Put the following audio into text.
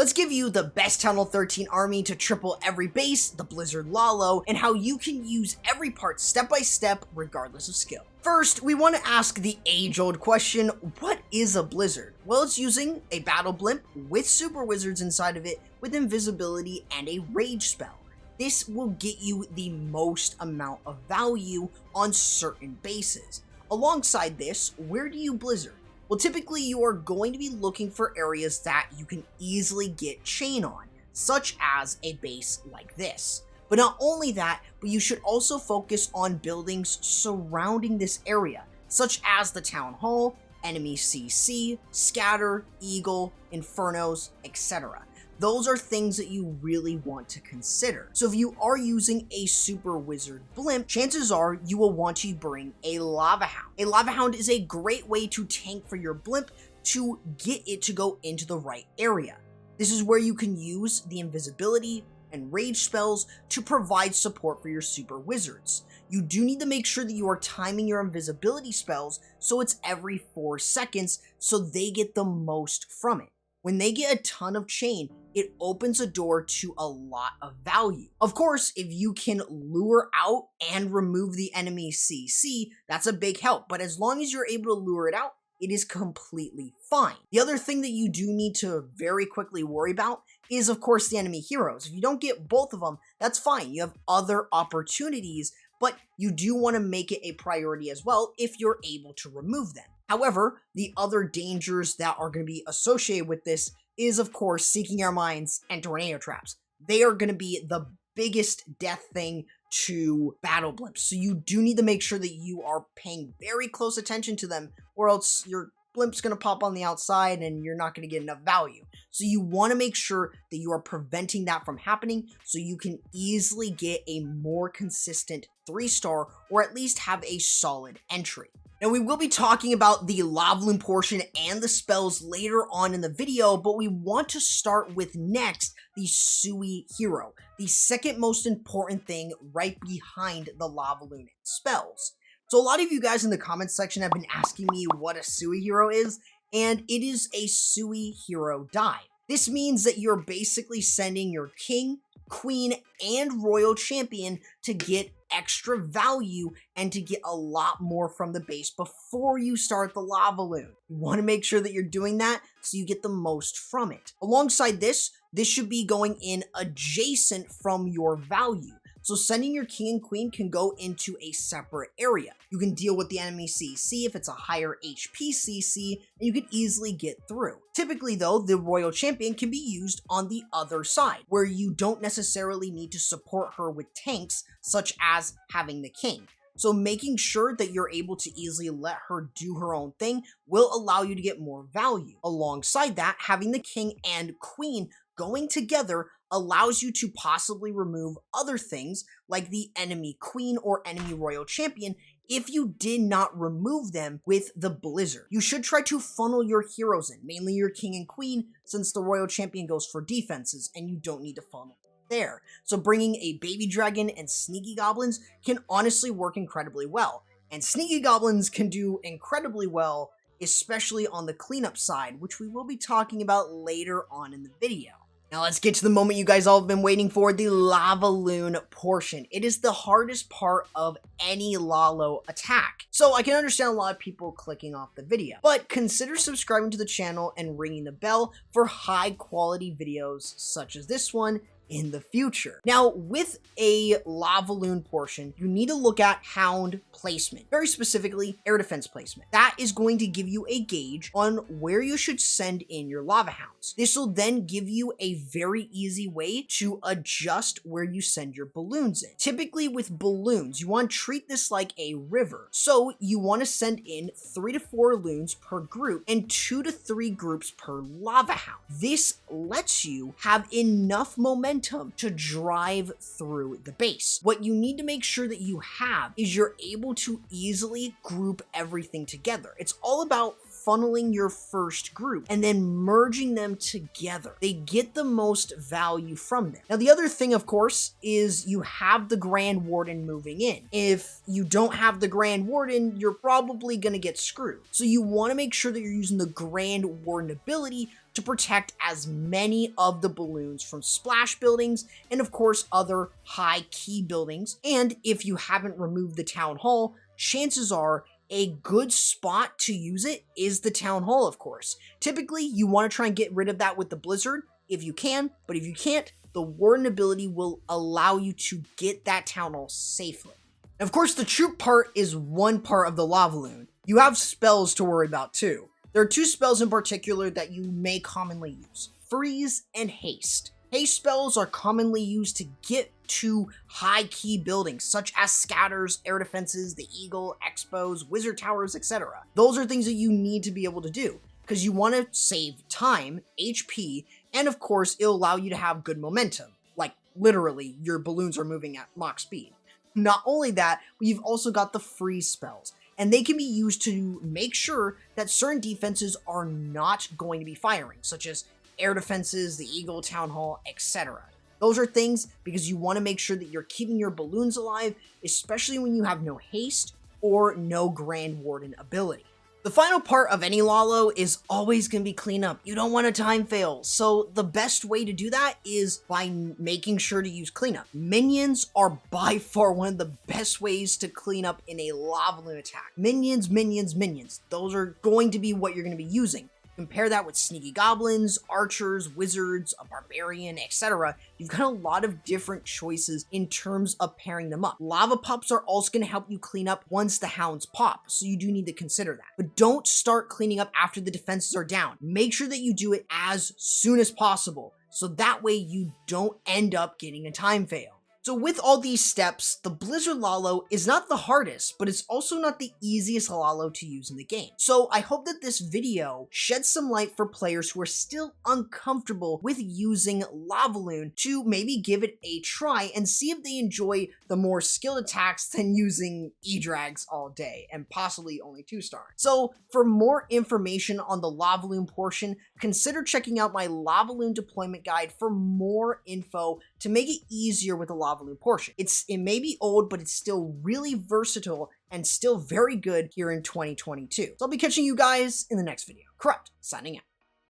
Let's give you the best TH13 army to triple every base, the Blizzard Lalo, and how you can use every part step by step regardless of skill. First, we want to ask the age-old question, what is a Blizzard? Well, it's using a battle blimp with super wizards inside of it with invisibility and a rage spell. This will get you the most amount of value on certain bases. Alongside this, where do you Blizzard? Well, typically you are going to be looking for areas that you can easily get chain on, such as a base like this. But not only that, but you should also focus on buildings surrounding this area, such as the Town Hall, Enemy CC, Scatter, Eagle, Infernos, etc. Those are things that you really want to consider. So if you are using a super wizard blimp, chances are you will want to bring a Lava Hound. A Lava Hound is a great way to tank for your blimp to get it to go into the right area. This is where you can use the invisibility and rage spells to provide support for your super wizards. You do need to make sure that you are timing your invisibility spells so it's every 4 seconds so they get the most from it. When they get a ton of chain, it opens a door to a lot of value. Of course, if you can lure out and remove the enemy CC, that's a big help, but as long as you're able to lure it out, it is completely fine. The other thing that you do need to very quickly worry about is, of course, the enemy heroes. If you don't get both of them, that's fine. You have other opportunities, but you do want to make it a priority as well if you're able to remove them. However, the other dangers that are going to be associated with this is, of course, Seeking Our Minds and tornado traps. They are going to be the biggest death thing to battle blimps, so you do need to make sure that you are paying very close attention to them, or else your blimp's going to pop on the outside and you're not going to get enough value. So you want to make sure that you are preventing that from happening so you can easily get a more consistent 3-star, or at least have a solid entry. Now, we will be talking about the Lavaloon Portion and the spells later on in the video, but we want to start with next the Sui Hero, the second most important thing right behind the Lavaloon spells. So a lot of you guys in the comments section have been asking me what a Sui Hero is, and it is a Sui Hero dive. This means that you're basically sending your king, queen, and royal champion to get extra value and to get a lot more from the base before you start the Lavaloon. You want to make sure that you're doing that so you get the most from it. Alongside this should be going in adjacent from your value. So sending your king and queen can go into a separate area. You can deal with the enemy CC if it's a higher HP CC, and you can easily get through. Typically though, the royal champion can be used on the other side, where you don't necessarily need to support her with tanks, such as having the king. So making sure that you're able to easily let her do her own thing will allow you to get more value. Alongside that, having the king and queen going together allows you to possibly remove other things like the enemy queen or enemy royal champion if you did not remove them with the Blizzard. You should try to funnel your heroes in, mainly your king and queen, since the royal champion goes for defenses and you don't need to funnel there. So bringing a baby dragon and sneaky goblins can honestly work incredibly well. And sneaky goblins can do incredibly well, especially on the cleanup side, which we will be talking about later on in the video. Now let's get to the moment you guys all have been waiting for, the Lavaloon Portion. It is the hardest part of any Lalo attack. So I can understand a lot of people clicking off the video, but consider subscribing to the channel and ringing the bell for high quality videos such as this one in the future. Now, with a Lavaloon Portion, you need to look at hound placement, very specifically air defense placement. That is going to give you a gauge on where you should send in your lava hounds. This will then give you a very easy way to adjust where you send your balloons in. Typically with balloons, you want to treat this like a river. So you want to send in 3 to 4 loons per group and 2 to 3 groups per lava hound. This lets you have enough momentum to drive through the base. What you need to make sure that you have is you're able to easily group everything together. It's all about funneling your first group and then merging them together. They get the most value from them. Now, the other thing, of course, is you have the Grand Warden moving in. If you don't have the Grand Warden, you're probably going to get screwed. So you want to make sure that you're using the Grand Warden ability to protect as many of the balloons from splash buildings and of course other high key buildings. And if you haven't removed the town hall, chances are a good spot to use it is the town hall, of course. Typically, you want to try and get rid of that with the blizzard if you can, but if you can't, the warden ability will allow you to get that town hall safely. And of course, the troop part is one part of the Lavaloon. You have spells to worry about too. There are two spells in particular that you may commonly use: freeze and haste. Haste spells are commonly used to get to high key buildings such as scatters, air defenses, the eagle, expos, wizard towers, etc. Those are things that you need to be able to do because you want to save time, HP, and of course it'll allow you to have good momentum. Like literally your balloons are moving at Mach speed. Not only that, we've also got the freeze spells, and they can be used to make sure that certain defenses are not going to be firing, such as air defenses, the eagle, town hall, etc. Those are things because you want to make sure that you're keeping your balloons alive, especially when you have no haste or no Grand Warden ability. The final part of any Lalo is always going to be cleanup. You don't want a time fail, so the best way to do that is by making sure to use cleanup. Minions are by far one of the best ways to clean up in a Lavaloon attack. Minions, minions, minions. Those are going to be what you're going to be using. Compare that with sneaky goblins, archers, wizards, a barbarian, etc. You've got a lot of different choices in terms of pairing them up. Lava pops are also going to help you clean up once the hounds pop, so you do need to consider that. But don't start cleaning up after the defenses are down. Make sure that you do it as soon as possible, so that way you don't end up getting a time fail. So with all these steps, the Blizzard Lalo is not the hardest, but it's also not the easiest Lalo to use in the game. So I hope that this video sheds some light for players who are still uncomfortable with using Lavaloon to maybe give it a try and see if they enjoy the more skilled attacks than using E-Drags all day, and possibly only 2-star. So for more information on the Lavaloon portion, consider checking out my Lavaloon deployment guide for more info to make it easier with the Lavaloon portion. It may be old, but it's still really versatile and still very good here in 2022. So I'll be catching you guys in the next video. Corrupt, signing out.